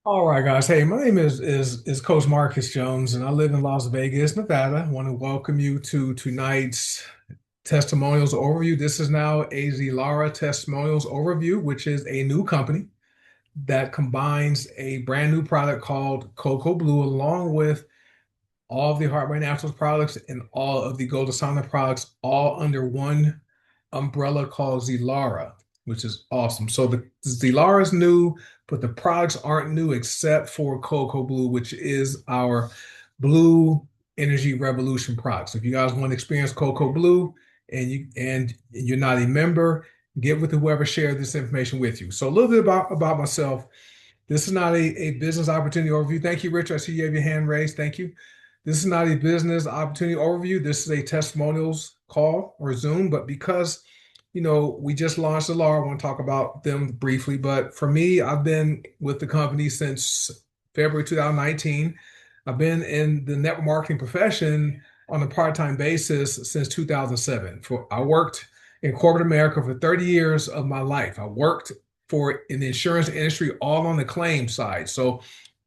All right, guys. Hey, my name is Coach Marcus Jones, and I live in Las Vegas, Nevada. I want to welcome you to tonight's testimonials overview. This is now a Zilara testimonials overview, which is a new company that combines a brand new product called Cocoa Blue, along with all of the Heart Rate Naturals products and all of the Gold Asana products, all under one umbrella called Zilara, which is awesome. So the Zilara is new, but the products aren't new except for Cocoa Blue, which is our Blue Energy Revolution product. So if you guys want to experience Cocoa Blue and you're not a member, get with whoever shared this information with you. So a little bit about myself. This is not a business opportunity overview. Thank you, Rich. I see you have your hand raised. Thank you. This is not a business opportunity overview. This is a testimonials call or Zoom. But because, we just launched Alara, I want to talk about them briefly. But for me, I've been with the company since February 2019. I've been in the network marketing profession on a part-time basis since 2007. I worked in corporate America for 30 years of my life. I worked for in the insurance industry, all on the claim side. So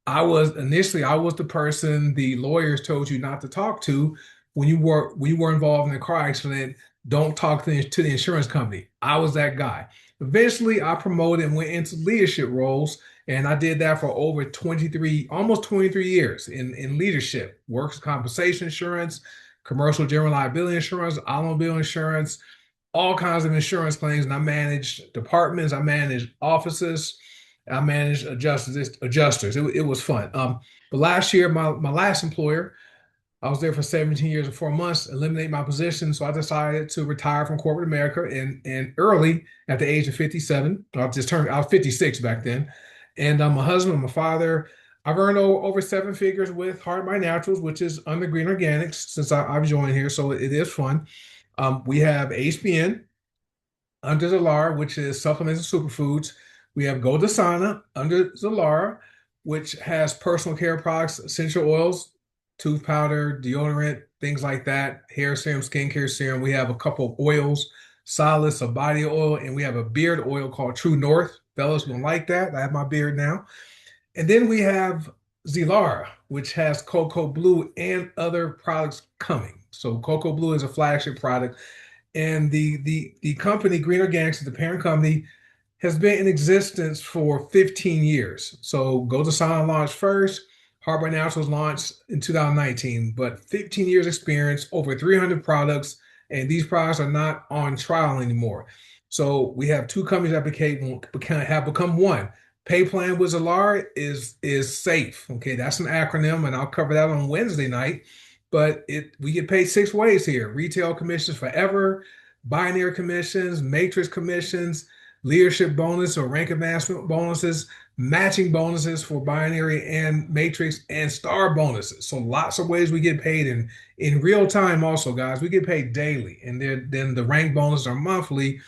I was the person the lawyers told you not to talk to when you were involved in a car accident. Don't talk to the insurance company. I was that guy. Eventually, I promoted and went into leadership roles, and I did that for over 23, almost 23 years in leadership, workers' compensation insurance, commercial general liability insurance, automobile insurance, all kinds of insurance claims. And I managed departments, I managed offices, I managed adjusters. It was fun. But last year, my last employer, I was there for 17 years and 4 months, eliminate my position. So I decided to retire from corporate America and early at the age of 57. I was 56 back then. And I'm a husband, I'm a father. I've earned over seven figures with Heart My Naturals, which is under Green Organics since I've joined here. So it is fun. We have HBN under Zalara, which is supplements and superfoods. We have Goldasana under Zalara, which has personal care products, essential oils, tooth powder, deodorant, things like that, hair serum, skincare serum. We have a couple of oils, solids, a body oil, and we have a beard oil called True North. Fellas don't like that. I have my beard now. And then we have Zilara, which has Cocoa Blue and other products coming. So Cocoa Blue is a flagship product, and the company Green Organics, the parent company, has been in existence for 15 years. So Go to Silent launched first. Harbor Naturals launched in 2019, but 15 years experience, over 300 products, and these products are not on trial anymore. So we have two companies that have become one. Pay plan with Zalar is safe. Okay, that's an acronym, and I'll cover that on Wednesday night. But we get paid six ways here: retail commissions forever, binary commissions, matrix commissions, leadership bonus or rank advancement bonuses, matching bonuses for binary and matrix, and star bonuses. So lots of ways we get paid in real time also, guys. We get paid daily. And then the rank bonuses are monthly,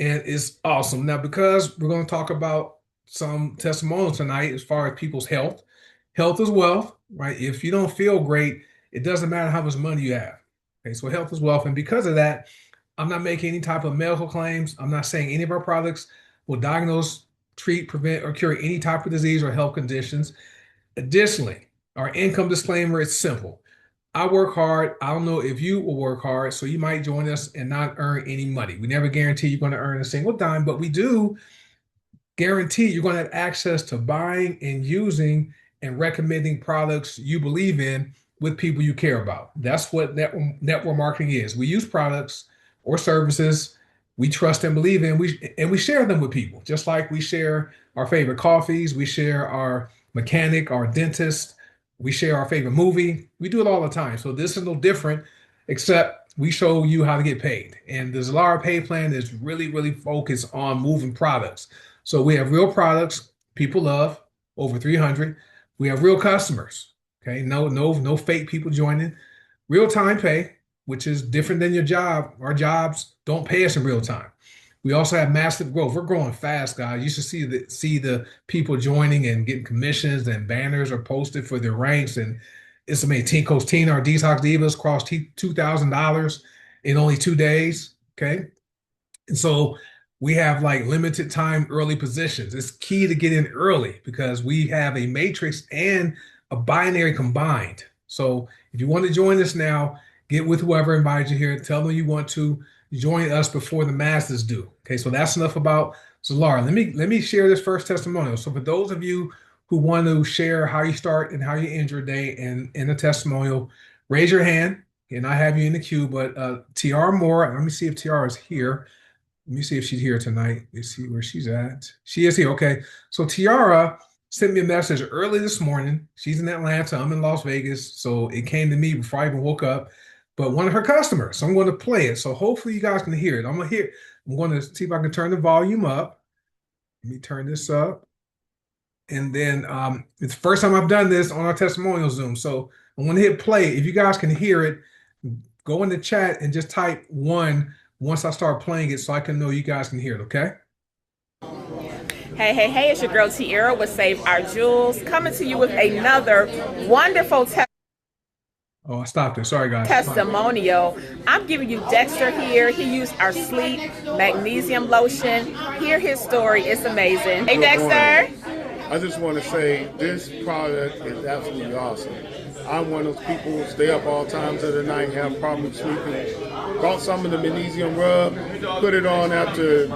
and it's awesome. Now, because we're going to talk about some testimonials tonight as far as people's health, health is wealth, right? If you don't feel great, it doesn't matter how much money you have. Okay, so health is wealth. And because of that, I'm not making any type of medical claims. I'm not saying any of our products will diagnose, treat, prevent, or cure any type of disease or health conditions. Additionally, our income disclaimer is simple. I work hard. I don't know if you will work hard, so you might join us and not earn any money. We never guarantee you're going to earn a single dime, but we do guarantee you're going to have access to buying and using and recommending products you believe in with people you care about. That's what network marketing is. We use products or services we trust and believe in. We share them with people, just like we share our favorite coffees, we share our mechanic, our dentist, we share our favorite movie. We do it all the time. So this is no different, except we show you how to get paid. And the Zalara pay plan is really, really focused on moving products. So we have real products people love, over 300. We have real customers. Okay, no fake people joining. Real time pay, which is different than your job. Our jobs don't pay us in real time. We also have massive growth. We're growing fast, guys. You should see the people joining and getting commissions, and banners are posted for their ranks. And it's amazing. Coach Tina, our Detox Divas, crossed $2,000 in only 2 days. Okay. And so we have like limited time early positions. It's key to get in early because we have a matrix and a binary combined. So if you want to join us now, get with whoever invited you here. Tell them you want to join us before the masses do. Okay, so that's enough about Solara. Let me share this first testimonial. So for those of you who want to share how you start and how you end your day in a testimonial, raise your hand and I have you in the queue. But Tiara Moore, let me see if Tiara is here. Let me see if she's here tonight. Let's see where she's at. She is here. Okay. So Tiara sent me a message early this morning. She's in Atlanta. I'm in Las Vegas. So it came to me before I even woke up. But one of her customers. So I'm going to play it. So hopefully you guys can hear it. I'm going to see if I can turn the volume up. Let me turn this up. And then it's the first time I've done this on our testimonial Zoom. So I'm going to hit play. If you guys can hear it, go in the chat and just type one once I start playing it so I can know you guys can hear it, okay? Hey, hey, hey, it's your girl Tiara with Save Our Jewels, coming to you with another wonderful Oh, I stopped it. Sorry, guys. testimonial. I'm giving you Dexter here. He used our sleep magnesium lotion. Hear his story. It's amazing. Hey, Dexter. I just want to say this product is absolutely awesome. I'm one of those people who stay up all times of the night, have problems sleeping. Bought some of the magnesium rub, put it on after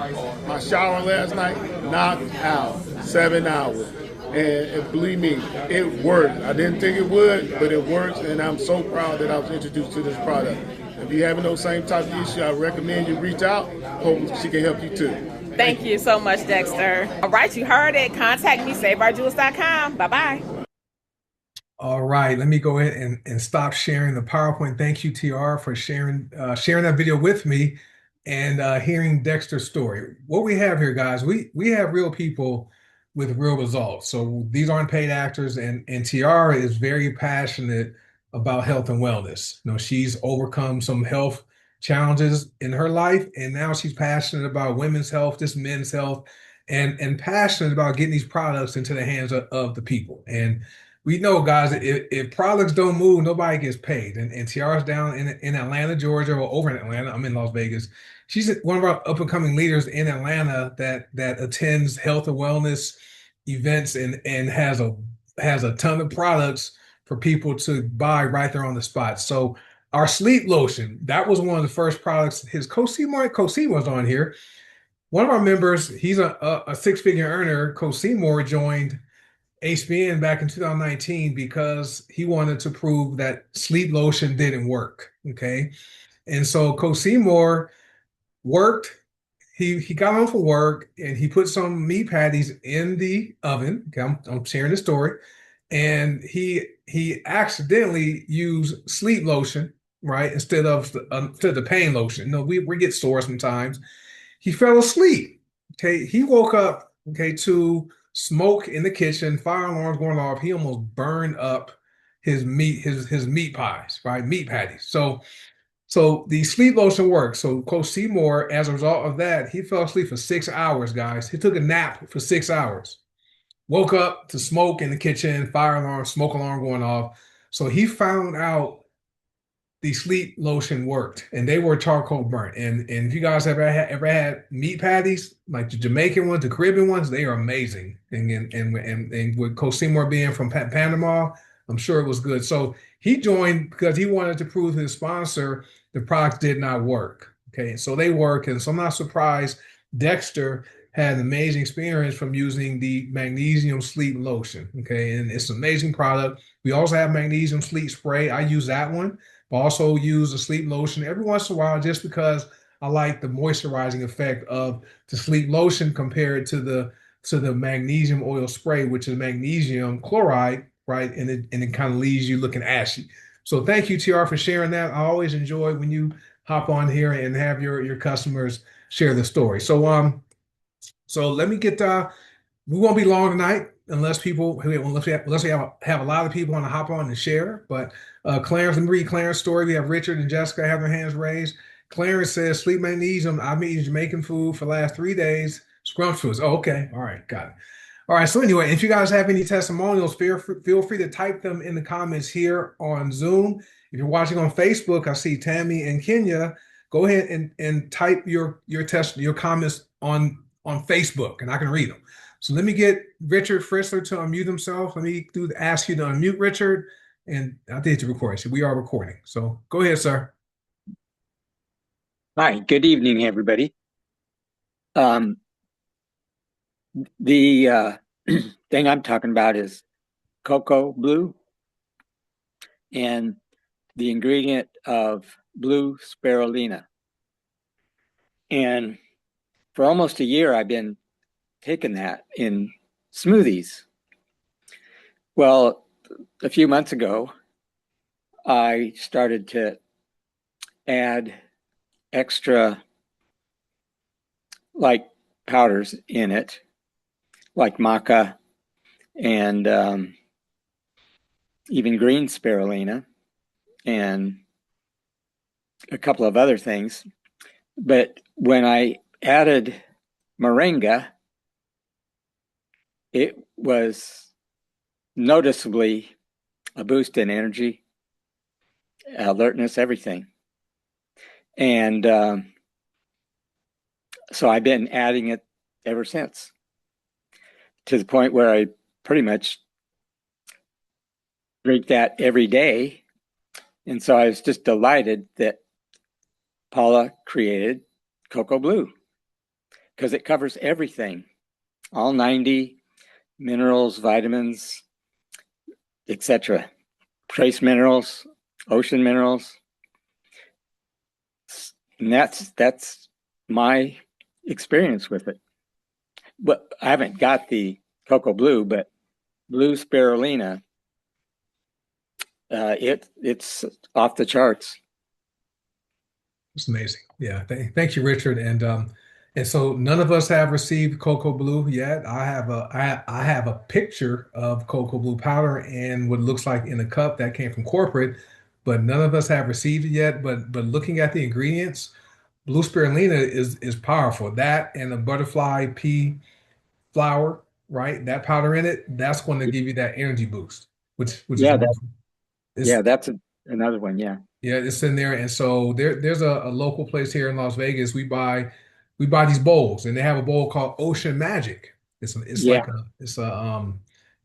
my shower last night, knocked out, 7 hours. And believe me, it worked. I didn't think it would, but it works, and I'm so proud that I was introduced to this product. If you're having those same type of issues, I recommend you reach out. Hope she can help you too. Thank you so much, Dexter. All right, you heard it. Contact me, saveourjewels.com. Bye-bye. All right, let me go ahead and stop sharing the PowerPoint. Thank you, TR, for sharing that video with me and hearing Dexter's story. What we have here, guys, we have real people with real results. So these aren't paid actors, and TR is very passionate about health and wellness. You know, she's overcome some health challenges in her life, and now she's passionate about women's health, just men's health, and passionate about getting these products into the hands of the people. And we know, guys, if products don't move, nobody gets paid. And Tiara's down in Atlanta, Georgia, or over in Atlanta. I'm in Las Vegas. She's one of our up and coming leaders in Atlanta that attends health and wellness events and has a ton of products for people to buy right there on the spot. So our sleep lotion, that was one of the first products. His Seymour was on here. One of our members, he's a six-figure earner. Seymour joined HBN back in 2019 because he wanted to prove that sleep lotion didn't work. Okay. And so Seymour worked. He got home from work and he put some meat patties in the oven. Okay, I'm sharing the story. And he accidentally used sleep lotion, right, instead of the pain lotion. No, we get sore sometimes. He fell asleep. Okay, he woke up, okay, to smoke in the kitchen, fire alarms going off. He almost burned up his meat pies, right? Meat patties. So the sleep lotion works. So Coach Seymour, as a result of that, he fell asleep for 6 hours, guys. He took a nap for 6 hours. Woke up to smoke in the kitchen, fire alarm, smoke alarm going off. So he found out the sleep lotion worked, and they were charcoal burnt. And if you guys ever had meat patties, like the Jamaican ones, the Caribbean ones, they are amazing. And with Coach Seymour being from Panama, I'm sure it was good. So he joined because he wanted to prove to his sponsor the product did not work. Okay, so they work, and so I'm not surprised Dexter had an amazing experience from using the magnesium sleep lotion. Okay, and it's an amazing product. We also have magnesium sleep spray. I use that one. Also use a sleep lotion every once in a while just because I like the moisturizing effect of the sleep lotion compared to the magnesium oil spray, which is magnesium chloride, right? And it kind of leaves you looking ashy. So thank you, TR, for sharing that. I always enjoy when you hop on here and have your customers share the story. So let me get we won't be long tonight unless we have a lot of people want to hop on and share. But Clarence, let me read Clarence's story. We have Richard and Jessica have their hands raised. Clarence says, sleep magnesium. I've been eating Jamaican food for the last 3 days. Scrumptious. Oh, okay. All right. Got it. All right. So anyway, if you guys have any testimonials, feel free to type them in the comments here on Zoom. If you're watching on Facebook, I see Tammy and Kenya. Go ahead and type your comments on Facebook, and I can read them. So let me get Richard Fritzler to unmute himself. Let me ask you to unmute Richard, and I did the recording. So we are recording. So go ahead, sir. Hi, good evening, everybody. The thing I'm talking about is cocoa blue and the ingredient of blue spirulina. And for almost a year, I've been taking that in smoothies. Well, a few months ago, I started to add extra like powders in it, like maca and even green spirulina and a couple of other things. But when I added moringa, it was noticeably a boost in energy, alertness, everything. And so I've been adding it ever since, to the point where I pretty much drink that every day. And so I was just delighted that Paula created Cocoa Blue, because it covers everything, all 90 minerals, vitamins, etc., trace minerals, ocean minerals. And that's my experience with it. But I haven't got the Cocoa Blue, but blue spirulina, it's off the charts. It's amazing. Yeah. Thank you, Richard. And so none of us have received Cocoa Blue yet. I have a picture of Cocoa Blue powder and what it looks like in a cup that came from corporate, but none of us have received it yet. But looking at the ingredients, blue spirulina is powerful. That and the butterfly pea flour, right? That powder in it, that's going to give you that energy boost, which is Yeah, wonderful. It's that's another one. Yeah, Yeah, it's in there. And so there's a local place here in Las Vegas. We buy these bowls, and they have a bowl called Ocean Magic. It's yeah, like it's a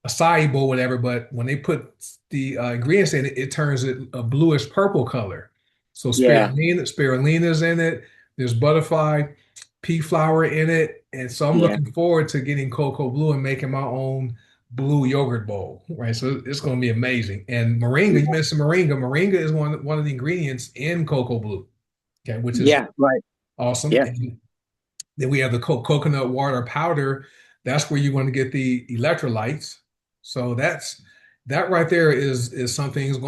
acai bowl, whatever. But when they put the ingredients in it, it turns it a bluish purple color. So yeah, spirulina is in it. There's butterfly pea flour in it, and so I'm yeah, looking forward to getting cocoa blue and making my own blue yogurt bowl, right? So it's going to be amazing. And moringa, you mentioned moringa. Moringa is one of the ingredients in cocoa blue, okay, which is yeah, right. awesome. Yeah, And then we have the coconut water powder. That's where you want to get the electrolytes. So that right there is something is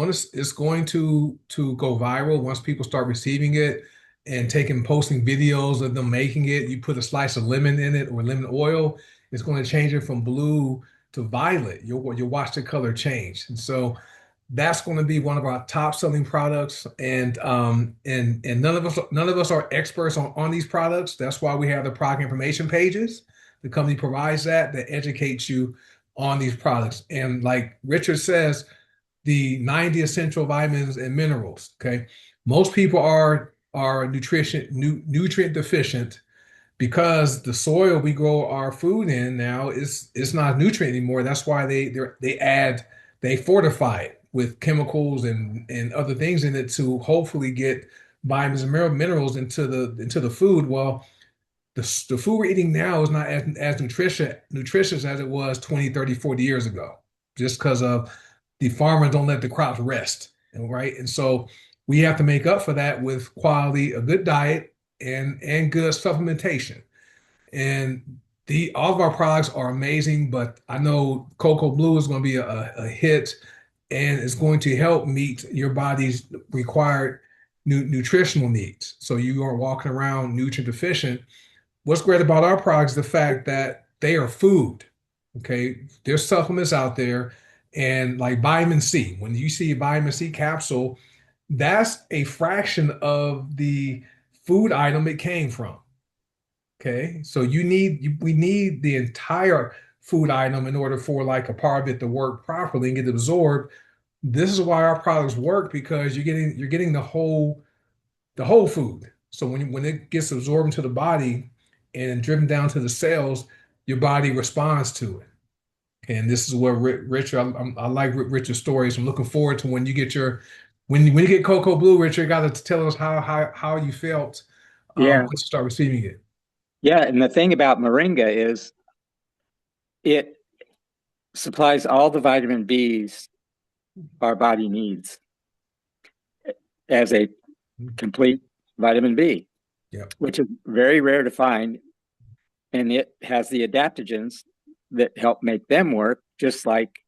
going to go viral once people start receiving it and posting videos of them making it. You put a slice of lemon in it or lemon oil, it's going to change it from blue to violet. You'll watch the color change. And so that's going to be one of our top selling products, and none of us are experts on these products. That's why we have the product information pages. The company provides that educates you on these products. And like Richard says, the 90 essential vitamins and minerals. Okay, most people are nutrient deficient because the soil we grow our food in now is it's not nutrient anymore. That's why they fortify it with chemicals and other things in it to hopefully get vitamins and minerals into the food. Well, the food we're eating now is not as nutritious as it was 20, 30, 40 years ago, just because of the farmers don't let the crops rest. Right. And so we have to make up for that with quality, a good diet and good supplementation. And the all of our products are amazing, but I know Cocoa Blue is going to be a hit and it's going to help meet your body's required nutritional needs. So you aren't walking around nutrient deficient. What's great about our products is the fact that they are food. Okay. There's supplements out there, and like vitamin C, when you see a vitamin C capsule, that's a fraction of the food item it came from. Okay. So we need the entire food item in order for like a part of it to work properly and get absorbed. This is why our products work, because you're getting the whole food. So when it gets absorbed into the body, and driven down to the cells, your body responds to it. And this is where Richard, I like Richard's stories. I'm looking forward to when you get your when you get Cocoa Blue, Richard, you got to tell us how you felt Yeah. once you start receiving it. Yeah. And the thing about moringa is it supplies all the vitamin Bs our body needs as a complete vitamin B, Yep. which is very rare to find. And it has the adaptogens that help make them work, just like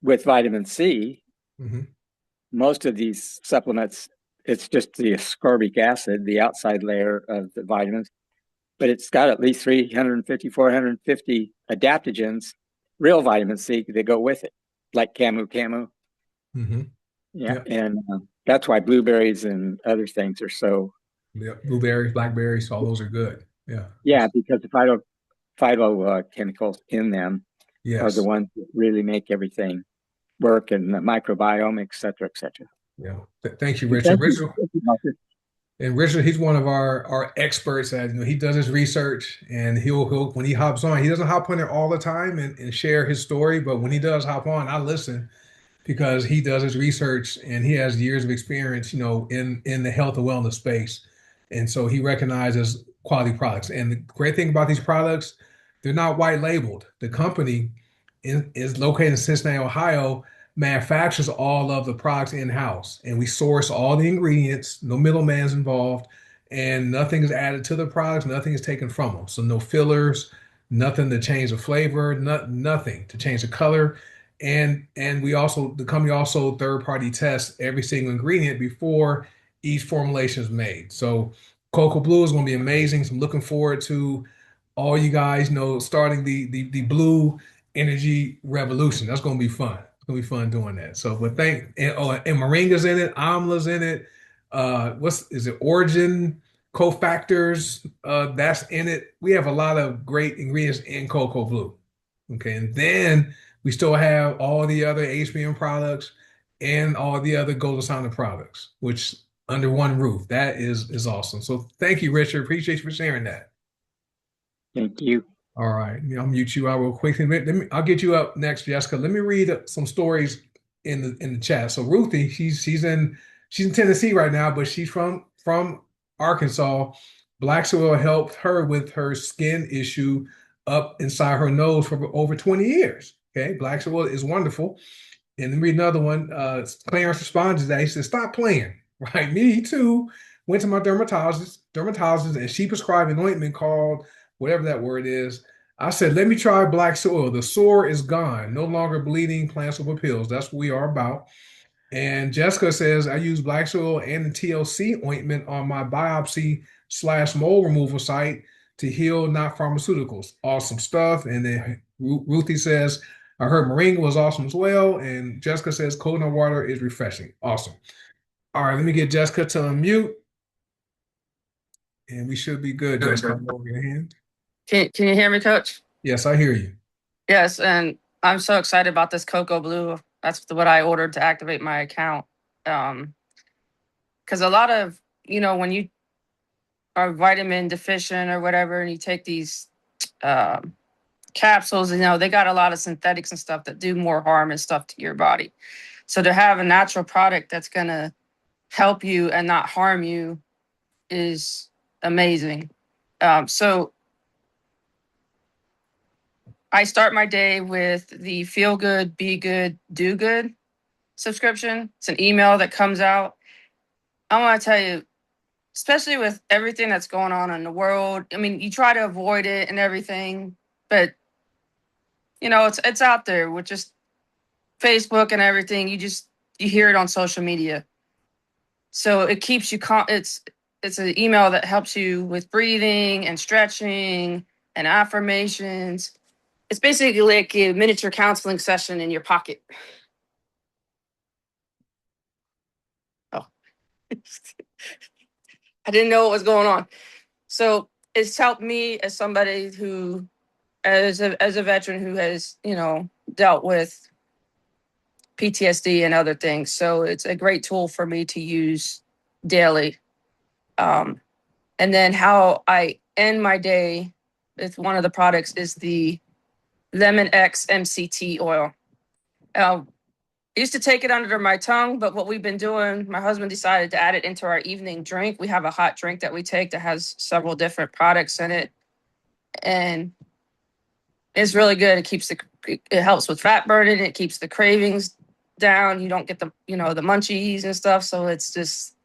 with vitamin C. Mm-hmm. Most of these supplements, it's just the ascorbic acid, the outside layer of the vitamins, but it's got at least 350, 450 adaptogens, real vitamin C that go with it, like camu. Mm-hmm. Yeah. Yep. And that's why blueberries and other things are so. Yep. Blueberries, blackberries, all those are good. Yeah. Yeah, because the phyto chemicals in them are the Yes. ones that really make everything work, and the microbiome, et cetera, et cetera. Yeah. Thank you, But Richard. thank you. Richard, and Richard, he's one of our experts at, he does his research, and he'll when he hops on, he doesn't hop on there all the time and share his story, but when he does hop on, I listen because he does his research and he has years of experience, in the health and wellness space. And so he recognizes quality products. And the great thing about these products, they're not white labeled. The company is located in Cincinnati, Ohio, manufactures all of the products in-house. And we source all the ingredients, no middleman's involved, and nothing is added to the products, nothing is taken from them. So no fillers, nothing to change the flavor, nothing to change the color. And the company also third party tests every single ingredient before each formulation is made. So Cocoa Blue is going to be amazing. So I'm looking forward to all you guys, starting the blue energy revolution. That's going to be fun. It's going to be fun doing that. So, but and moringa's in it, amla's in it. What's is it? Origin cofactors, that's in it. We have a lot of great ingredients in Cocoa Blue. Okay, and then we still have all the other HBM products and all the other Golden Sound products, which under one roof. That is awesome. So thank you, Richard. Appreciate you for sharing that. Thank you. All right, I'll mute you out real quick. I'll get you up next, Jessica. Let me read some stories in the chat. So Ruthie, she's in Tennessee right now, but she's from Arkansas. Black soil helped her with her skin issue up inside her nose for over 20 years. Okay, black soil is wonderful. And then read another one. Clarence responds to that. He says, "Stop playing." Right, me too. Went to my dermatologist, and she prescribed an ointment called whatever that word is. I said, "Let me try black soil. The sore is gone. No longer bleeding, plants over pills." That's what we are about. And Jessica says, "I use black soil and the TLC ointment on my biopsy/mole removal site to heal, not pharmaceuticals." Awesome stuff. And then Ruthie says, "I heard moringa was awesome as well." And Jessica says, "Coconut water is refreshing." Awesome. All right, let me get Jessica to unmute, and we should be good. Jessica, over your hand. Can you hear me, Coach? Yes, I hear you. Yes, and I'm so excited about this Cocoa Blue. That's what I ordered to activate my account. Because a lot of, when you are vitamin deficient or whatever, and you take these capsules, they got a lot of synthetics and stuff that do more harm and stuff to your body. So to have a natural product that's going to help you and not harm you is amazing. So I start my day with the Feel Good, Be Good, Do Good subscription. It's an email that comes out. I want to tell you, especially with everything that's going on in the world, I mean, you try to avoid it and everything, but it's out there with just Facebook and everything. You hear it on social media. So it keeps you it's an email that helps you with breathing and stretching and affirmations. It's basically like a miniature counseling session in your pocket. Oh, I didn't know what was going on. So it's helped me as somebody who, as a veteran who has, dealt with PTSD and other things. So it's a great tool for me to use daily. And then how I end my day with one of the products is the Lemon X MCT oil. I used to take it under my tongue, but what we've been doing, my husband decided to add it into our evening drink. We have a hot drink that we take that has several different products in it, and it's really good. It helps with fat burning. It keeps the cravings down. You don't get the munchies and stuff. So it's just,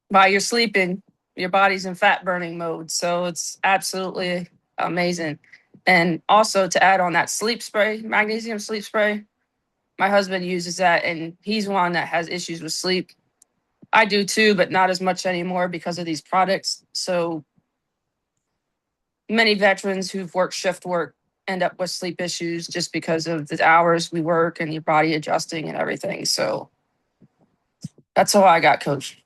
while you're sleeping, your body's in fat burning mode. So it's absolutely amazing. And also, to add on that sleep spray, magnesium sleep spray, my husband uses that, and he's one that has issues with sleep. I do too, but not as much anymore because of these products. So many veterans who've worked shift work end up with sleep issues just because of the hours we work and your body adjusting and everything. So that's all I got, Coach.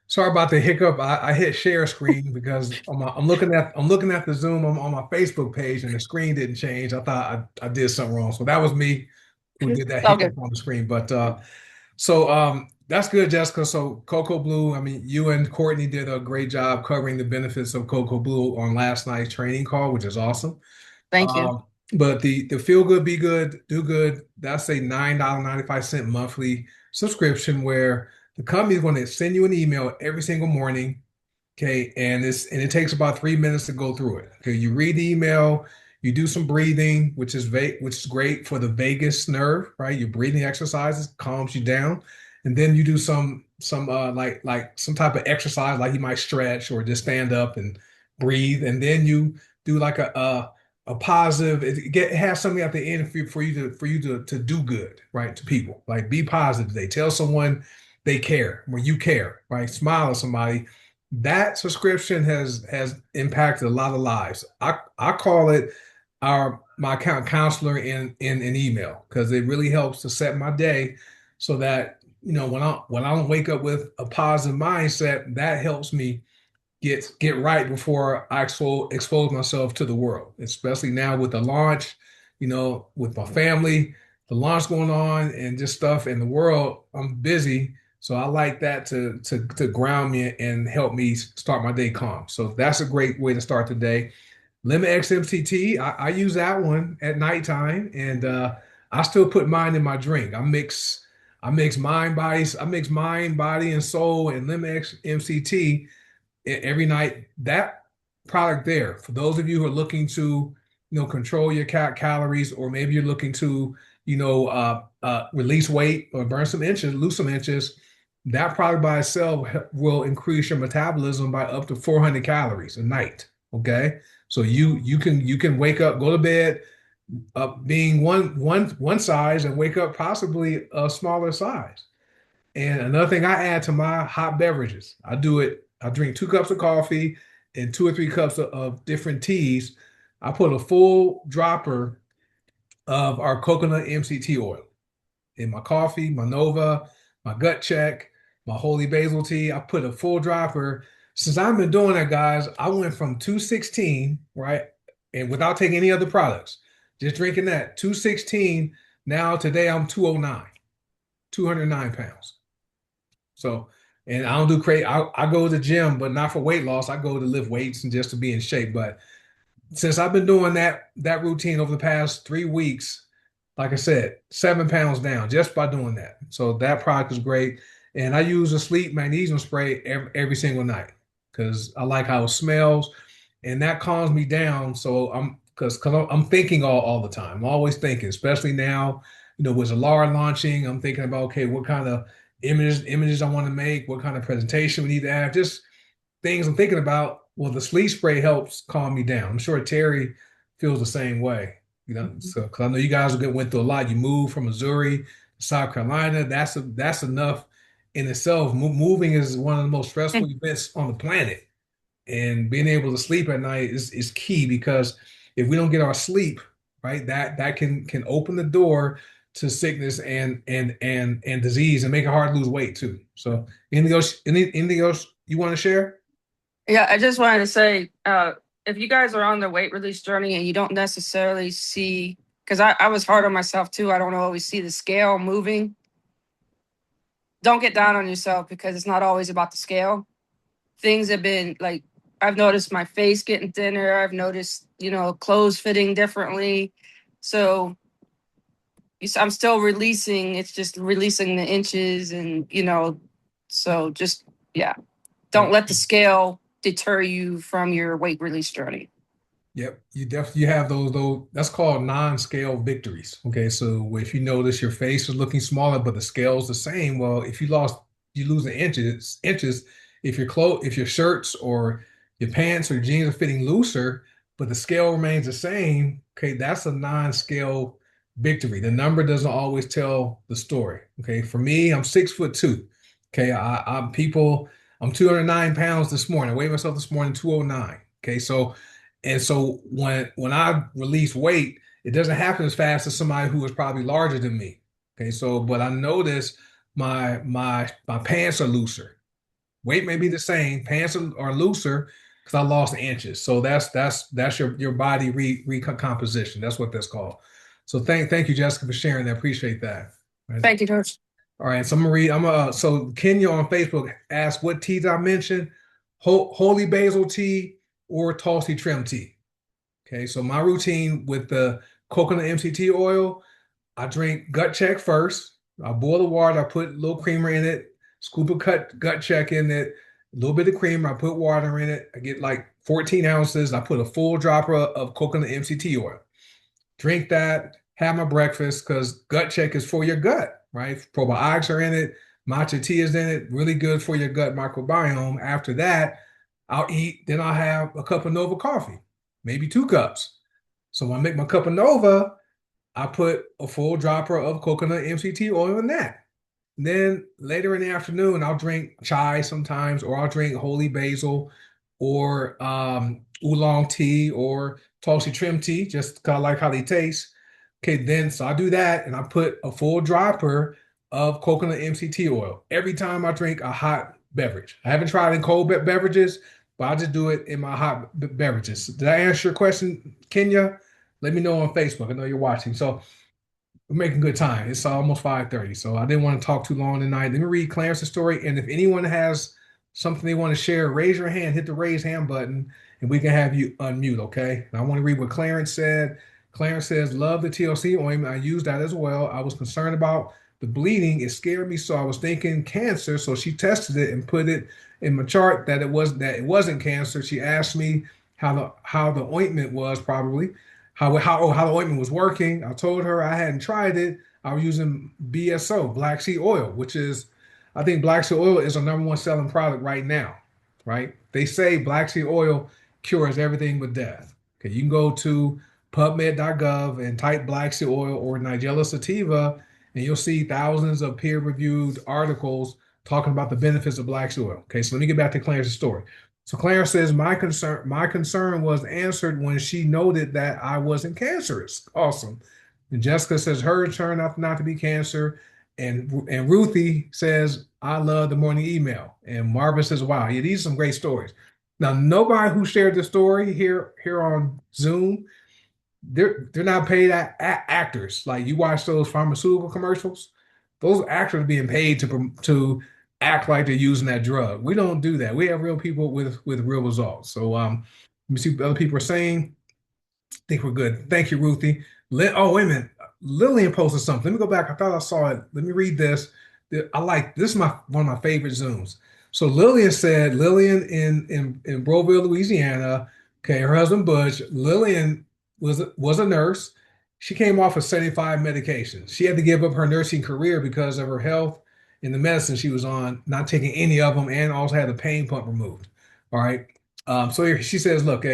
Sorry about the hiccup. I hit share screen because I'm looking at the Zoom on my Facebook page, and the screen didn't change. I thought I did something wrong. So that was me who did that Okay. hiccup on the screen. But that's good, Jessica. So Cocoa Blue, I mean, you and Courtney did a great job covering the benefits of Cocoa Blue on last night's training call, which is awesome. Thank you. But the Feel Good, Be Good, Do Good, that's a $9.95 monthly subscription where the company is going to send you an email every single morning. Okay, and it takes about 3 minutes to go through it. Okay, you read the email, you do some breathing, which is great for the vagus nerve, right? Your breathing exercises calms you down, and then you do some like some type of exercise, like you might stretch or just stand up and breathe, and then you do like a positive. It has something at the end for you to do good, right? To people, like be positive. They tell someone they care when you care, right? Smile at somebody. That subscription has impacted a lot of lives. I call it my account counselor in an email, because it really helps to set my day so that when I don't wake up with a positive mindset, that helps me get right before I expose myself to the world, especially now with the launch, with my family, the launch going on and just stuff in the world. I'm busy. So I like that to ground me and help me start my day calm. So that's a great way to start the day. Lemon XMCT, I use that one at nighttime, and I still put mine in my drink. I mix mind, body, and soul, and Lemon XMCT every night. That product there, for those of you who are looking to, control your calories, or maybe you're looking to, release weight or burn some inches, lose some inches, that product by itself will increase your metabolism by up to 400 calories a night. Okay, so you can wake up, go to bed being one size, and wake up possibly a smaller size. And another thing I add to my hot beverages, I do it. I drink 2 cups of coffee and 2 or 3 cups of different teas. I put a full dropper of our coconut MCT oil in my coffee, my Nova, my gut check, my holy basil tea. I put a full dropper. Since I've been doing that, guys, I went from 216, right? And without taking any other products, just drinking that 216. Now today I'm 209, 209 pounds. So, and I don't do crazy. I go to the gym, but not for weight loss. I go to lift weights and just to be in shape. But since I've been doing that routine over the past 3 weeks, like I said, 7 pounds down just by doing that. So that product is great. And I use a sleep magnesium spray every single night because I like how it smells, and that calms me down. So because I'm thinking all the time. I'm always thinking, especially now, with Zalara launching, I'm thinking about, okay, what kind of images I want to make, what kind of presentation we need to have, just things I'm thinking about. Well, the sleep spray helps calm me down. I'm sure Terry feels the same way. So because I know you guys went through a lot. You moved from Missouri to South Carolina. That's enough in itself. Moving is one of the most stressful events on the planet, and being able to sleep at night is key, because if we don't get our sleep right, that can open the door to sickness and disease, and make it hard to lose weight too. So anything else you want to share? Yeah, I just wanted to say, if you guys are on the weight release journey and you don't necessarily see, because I was hard on myself too, I don't always see the scale moving. don't get down on yourself because it's not always about the scale. Things have been like, I've noticed my face getting thinner. I've noticed, clothes fitting differently. So I'm still releasing. It's just releasing the inches and, so just, yeah, don't let the scale deter you from your weight release journey. Yep, you have those that's called non-scale victories. Okay, so if you notice your face is looking smaller, but the scale's the same, well, if you lose the inches. If your shirts or your pants or jeans are fitting looser, but the scale remains the same, okay, that's a non-scale victory. The number doesn't always tell the story. Okay, for me, I'm 6'2". Okay, I'm 209 pounds this morning. I weighed myself this morning 209. Okay, so when I release weight, it doesn't happen as fast as somebody who is probably larger than me. Okay, so but I notice my pants are looser. Weight may be the same, pants are looser because I lost inches. So that's your body recomposition. That's what that's called. So thank you, Jessica, for sharing that. Appreciate that. Right. Thank you, Coach. All right, so I'm gonna read. So Kenya on Facebook asked what teas I mentioned: holy basil tea or Tulsi trim tea. Okay, so my routine with the coconut MCT oil, I drink gut check first. I boil the water, I put a little creamer in it, scoop of gut check in it, a little bit of creamer, I put water in it. I get like 14 ounces. I put a full dropper of coconut MCT oil. Drink that, have my breakfast because gut check is for your gut, right? Probiotics are in it, matcha tea is in it, really good for your gut microbiome. After that, I'll eat, then I'll have a cup of Nova coffee, maybe 2 cups. So when I make my cup of Nova, I put a full dropper of coconut MCT oil in that. Then later in the afternoon, I'll drink chai sometimes, or I'll drink holy basil or oolong tea or Tulsi trim tea, just kind of like how they taste. Okay, then so I do that and I put a full dropper of coconut MCT oil every time I drink a hot beverage. I haven't tried in cold beverages, but I just do it in my hot beverages. Did I answer your question, Kenya? Let me know on Facebook. I know you're watching. So we're making good time. It's almost 5:30, so I didn't want to talk too long tonight. Let me read Clarence's story, and if anyone has something they want to share, raise your hand, hit the raise hand button, and we can have you unmute, okay? And I want to read what Clarence said. Clarence says, love the TLC ointment. I used that as well. I was concerned about the bleeding. It scared me, so I was thinking cancer. So she tested it and put it in my chart that it wasn't cancer. She asked me how the ointment was probably how the ointment was working. I told her I hadn't tried it. I was using BSO, black seed oil, which is, I think black seed oil is our #1 selling product right now, right? They say black seed oil cures everything but death. Okay, you can go to PubMed.gov and type black seed oil or Nigella sativa, and you'll see thousands of peer-reviewed articles talking about the benefits of black seed oil. Okay, so let me get back to Clarence's story. So Clarence says, my concern was answered when she noted that I wasn't cancerous. Awesome. And Jessica says hers turned out not to be cancer. And Ruthie says, I love the morning email. And Marvin says, wow, yeah, these are some great stories. Now, nobody who shared the story here on Zoom, they're not paid actors. Like you watch those pharmaceutical commercials, those actors are being paid to act like they're using that drug. We don't do that. We have real people with real results. So let me see what other people are saying. I think we're good. Thank you, Ruthie. Oh, wait a minute. Lillian posted something. Let me go back. I thought I saw it. Let me read this. I like this is one of my favorite Zooms. So Lillian said, Lillian in Broville, Louisiana. Okay, her husband Butch. Lillian was a nurse. She came off of 75 medications. She had to give up her nursing career because of her health and the medicine she was on, not taking any of them, and also had the pain pump removed. All right. So here she says, look,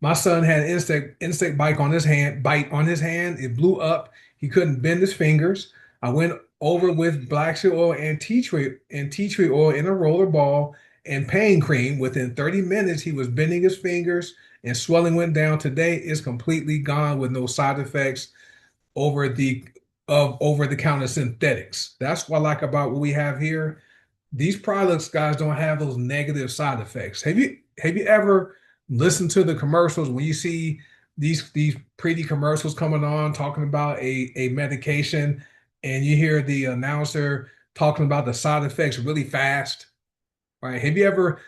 my son had an insect bite on his hand. It blew up. He couldn't bend his fingers. I went over with black seed oil and tea tree oil in a roller ball and pain cream. Within 30 minutes, he was bending his fingers and swelling went down. Today is completely gone with no side effects over the over-the-counter synthetics. That's what I like about what we have here. These products, guys, don't have those negative side effects. Have you ever listened to the commercials when you see these pretty commercials coming on talking about a medication and you hear the announcer talking about the side effects really fast, right? Have you ever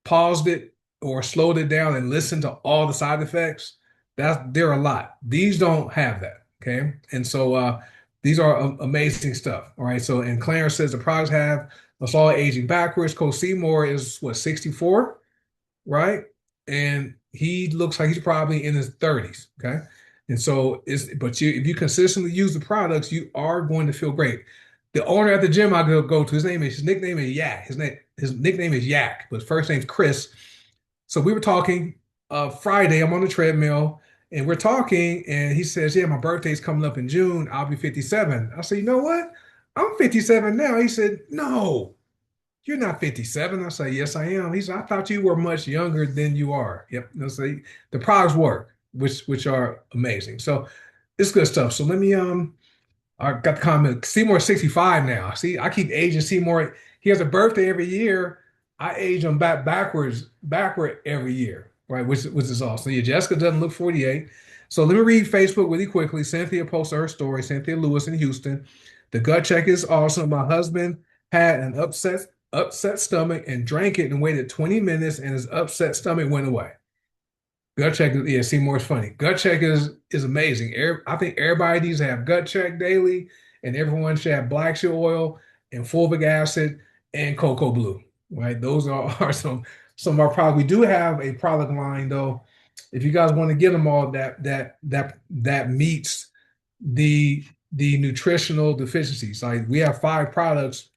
paused it or slowed it down and listened to all the side effects? There are a lot. These don't have that. Okay. And so these are amazing stuff. All right. So and Clarence says the products have us all aging backwards. Coach Seymour is what, 64, right? And he looks like he's probably in his 30s. Okay. And so but if you consistently use the products, you are going to feel great. The owner at the gym I go to, his nickname is Yak. His nickname is Yak, but his first name's Chris. So we were talking Friday. I'm on the treadmill and we're talking, and he says, "Yeah, my birthday's coming up in June. I'll be 57." I said, "You know what? I'm 57 now." He said, "No, you're not 57." I said, "Yes, I am." He said, "I thought you were much younger than you are." Yep. I say the products work, which are amazing. So it's good stuff. So let me I got the comment. Seymour's 65 now. See, I keep aging Seymour. He has a birthday every year. I age him backward every year, right? Which is awesome. Yeah, Jessica doesn't look 48. So let me read Facebook really quickly. Cynthia posted her story. Cynthia Lewis in Houston. The gut check is awesome. My husband had an upset stomach and drank it and waited 20 minutes, and his upset stomach went away. Gut check, yeah, Seymour's funny. Gut check is amazing. I think everybody needs to have gut check daily, and everyone should have black seed oil and fulvic acid and cocoa blue. Right? Those are some of our products. We do have a product line though. If you guys want to get them all, that meets the nutritional deficiencies. Like we have 5 products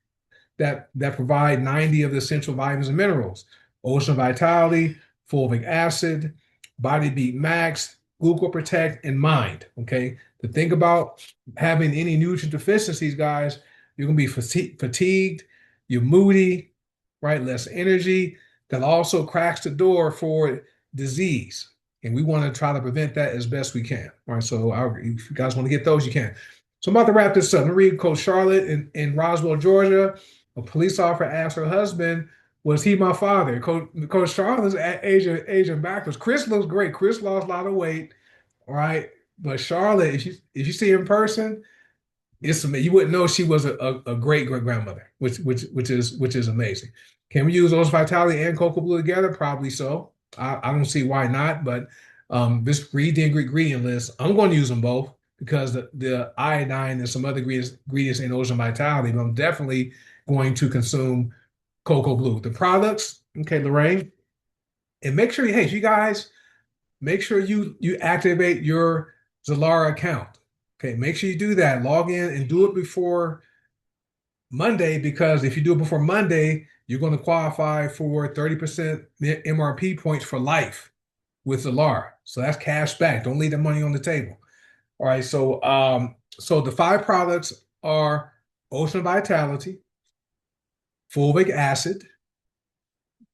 that provide 90 of the essential vitamins and minerals: Ocean Vitality, fulvic acid, Body Beat Max, Glucose Protect, and Mind. Okay. The thing about having any nutrient deficiencies, guys, you're gonna be fatigued, you're moody, right? Less energy. That also cracks the door for disease. And we want to try to prevent that as best we can. Right. So if you guys want to get those, you can. So I'm about to wrap this up. I'm gonna read Coach Charlotte in Roswell, Georgia. A police officer asked her husband, "Was he my father?" Coach Charlotte's Asian backwards. Chris looks great. Chris lost a lot of weight, all right. But Charlotte, if you see her in person, you wouldn't know she was a great grandmother, which is amazing. Can we use those Vitality and Cocoa Blue together? Probably so. I don't see why not. But just read the ingredient list. I'm going to use them both because the iodine and some other ingredients in Ocean Vitality. But I'm definitely going to consume Cocoa Blue. The products, okay, Lorraine, and make sure, hey, you guys, make sure you activate your Zalara account. Okay, make sure you do that. Log in and do it before Monday, because if you do it before Monday, you're going to qualify for 30% MRP points for life with Zalara. So that's cash back. Don't leave the money on the table. All right, so the 5 products are Ocean Vitality, fulvic acid,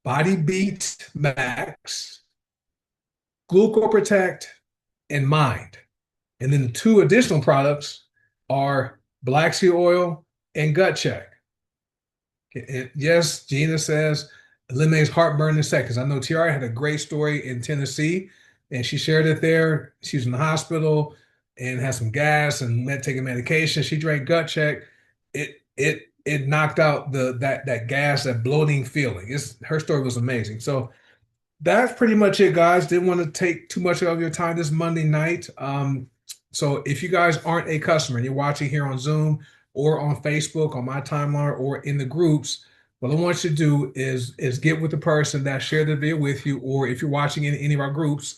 Body Beat Max, Glucose Protect, and Mind. And then the 2 additional products are Black Seed Oil and Gut Check. And yes, Gina says eliminates heartburn in seconds. I know Tiara had a great story in Tennessee, and she shared it there. She was in the hospital and had some gas and taking medication. She drank Gut Check. It knocked out that gas, that bloating feeling. Her story was amazing. So that's pretty much it, guys. Didn't want to take too much of your time this Monday night. So if you guys aren't a customer and you're watching here on Zoom or on Facebook, on my timeline, or in the groups, what I want you to do is get with the person that shared the video with you, or if you're watching in any of our groups,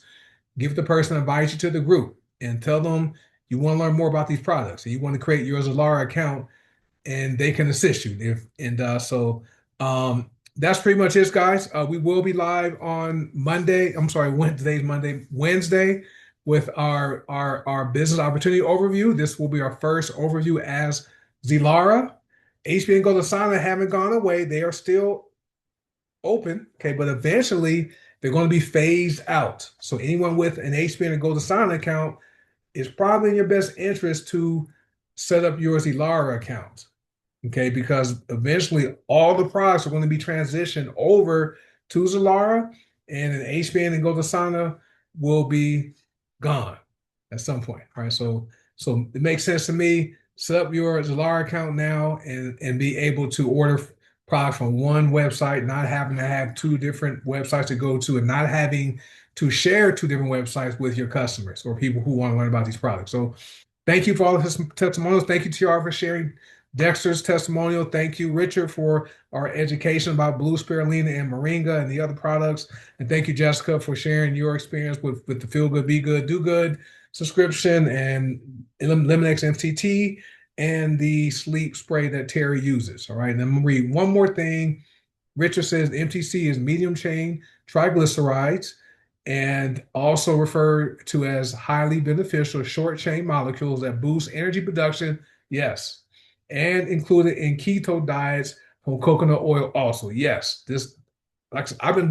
give the person that invites you to the group and tell them you want to learn more about these products and you want to create your Zalara account, and they can assist you. That's pretty much it, guys. We will be live on Monday. I'm sorry, Wednesday with our business opportunity overview. This will be our first overview as Zalara. HB and Goldasana haven't gone away. They are still open, okay, but eventually they're going to be phased out. So anyone with an HB and Goldasana account, it's probably in your best interest to set up your Zalara account. Okay, because eventually all the products are going to be transitioned over to Zalara, and an HBN and Goldasana will be gone at some point. All right, so it makes sense to me Set up your Zalara account now and be able to order product from one website, not having to have two different websites to go to and not having to share two different websites with your customers or people who want to learn about these products. So thank you for all of his testimonials. Thank you, TR, for sharing Dexter's testimonial. Thank you, Richard, for our education about blue spirulina and moringa and the other products. And thank you, Jessica, for sharing your experience with the Feel Good, Be Good, Do Good subscription and Liminex MCT and the sleep spray that Terry uses. All right. And I'm going to read one more thing. Richard says MTC is medium chain triglycerides and also referred to as highly beneficial short chain molecules that boost energy production. Yes. And included in keto diets from coconut oil also. Yes. This, like I've been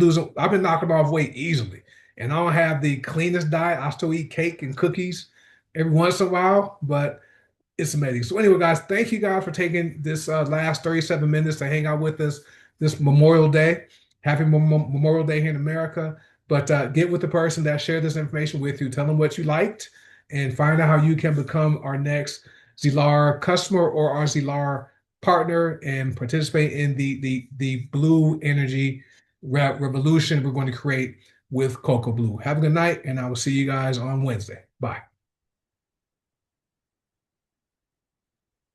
knocking off weight easily. And I don't have the cleanest diet. I still eat cake and cookies every once in a while, but it's amazing. So anyway, guys, thank you guys for taking this last 37 minutes to hang out with us this Memorial Day. Happy Memorial Day here in America. But get with the person that shared this information with you. Tell them what you liked and find out how you can become our next Zilar customer or our Zilar partner and participate in the blue energy revolution we're going to create with Cocoa Blue. Have a good night, and I will see you guys on Wednesday. Bye.